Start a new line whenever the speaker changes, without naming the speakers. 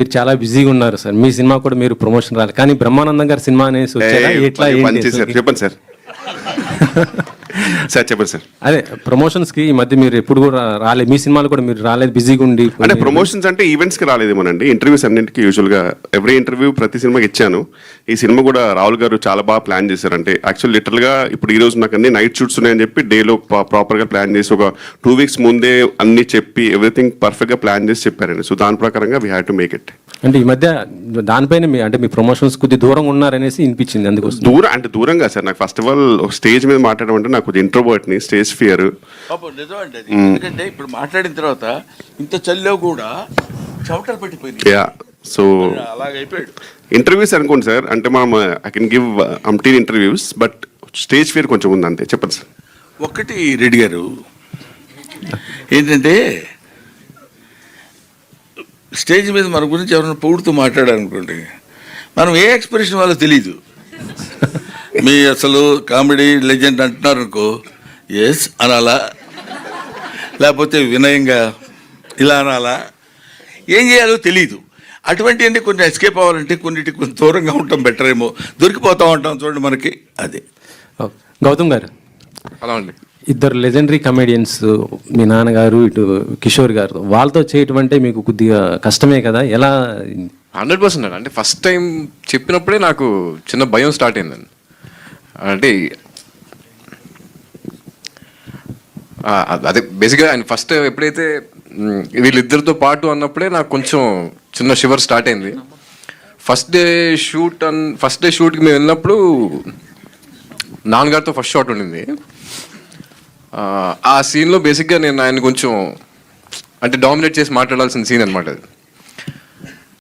మీరు చాలా బిజీగా ఉన్నారు సార్. మీ సినిమా కూడా మీరు ప్రమోషన్ రాలేదు, కానీ బ్రహ్మానందం గారి సినిమా అనేసి వచ్చారా? ఎట్లా
చెప్పండి సార్. సార్ చెప్పండి సార్.
అదే ప్రమోషన్స్ కి ఈ మధ్య మీరు ఎప్పుడు కూడా రాలేదు, మీ సినిమాలు కూడా మీరు రాలేదు, బిజీగా ఉండి.
అంటే ప్రమోషన్స్ అంటే ఈవెంట్స్ కి రాలేదేమోనండి, ఇంటర్వ్యూస్ అన్నింటికి యూజువల్ గా ఎవ్రీ ఇంటర్వ్యూ ప్రతి సినిమాకి ఇచ్చాను. ఈ సినిమా కూడా రాహుల్ గారు చాలా బాగా ప్లాన్ చేశారు. అంటే యాక్చువల్ లిటరల్ గా ఇప్పుడు ఈ రోజు నాకు అన్ని నైట్ షూట్స్ ఉన్నాయని చెప్పి డేలో ప్రాపర్ గా ప్లాన్ చేసి ఒక 2 weeks ముందే అన్ని చెప్పి ఎవ్రీథింగ్ పర్ఫెక్ట్ గా ప్లాన్ చేసి చెప్పారండి. సో దాని ప్రకారంగా we have to make it.
అంటే ఈ మధ్య దానిపైన మీ ప్రమోషన్స్ కొద్ది దూరంగా ఉన్నారనేసి వినిపించింది, అందుకోసం.
దూరంగా సార్, నాకు ఫస్ట్ ఆఫ్ ఆల్ స్టేజ్ మీద మాట్లాడడం అంటే నాకు కొంచెం ఇంట్రోవర్ట్ ని, స్టేజ్ ఫియర్.
నిజమండి అది. ఎందుకంటే ఇప్పుడు మాట్లాడిన తర్వాత ఇంత చల్లో కూడా చెమటలు పెట్టిపోయింది.
సో
అలాగైపోయాడు.
ఇంటర్వ్యూస్ అనుకోండి సార్, అంటే మనం I can give అంటీన్ interviews, but stage fear కొంచెం ఉంది అంతే. చెప్పండి సార్.
ఒకటి రెడ్డి గారు ఏంటంటే స్టేజ్ మీద మన గురించి ఎవరైనా పొగుడుతూ మాట్లాడాలనుకోండి, మనం ఏ ఎక్స్ప్రెషన్ వాళ్ళో తెలీదు. మీ అసలు కామెడీ లెజెండ్ అంటున్నారు అనుకో, ఎస్ అనాలా, లేకపోతే వినయంగా ఇలా అనాలా, ఏం చేయాలో తెలీదు. అటువంటి అంటే కొన్ని ఎస్కేప్ అవ్వాలంటే కొన్నిటికి కొంచెం దూరంగా ఉంటాం బెటర్ ఏమో, దొరికిపోతూ ఉంటాం చూడండి మనకి. అదే
గౌతమ్ గారు,
అలా అండి.
ఇద్దరు లెజెండరీ కమెడియన్స్, మీ నాన్నగారు ఇటు కిషోర్ గారు, వాళ్ళతో చేయటం అంటే మీకు కొద్దిగా కష్టమే కదా, ఎలా?
100% అంటే ఫస్ట్ టైం చెప్పినప్పుడే నాకు చిన్న భయం స్టార్ట్ అయిందండి. అంటే అదే బేసిక్గా ఆయన ఫస్ట్ ఎప్పుడైతే వీళ్ళిద్దరితో పాటు అన్నప్పుడే నాకు కొంచెం చిన్న షివర్ స్టార్ట్ అయింది. ఫస్ట్ డే షూట్కి మేము వెళ్ళినప్పుడు నాన్నగారితో ఫస్ట్ షాట్ ఉండింది. ఆ సీన్లో బేసిక్గా నేను ఆయన కొంచెం అంటే డామినేట్ చేసి మాట్లాడాల్సిన సీన్ అనమాట అది.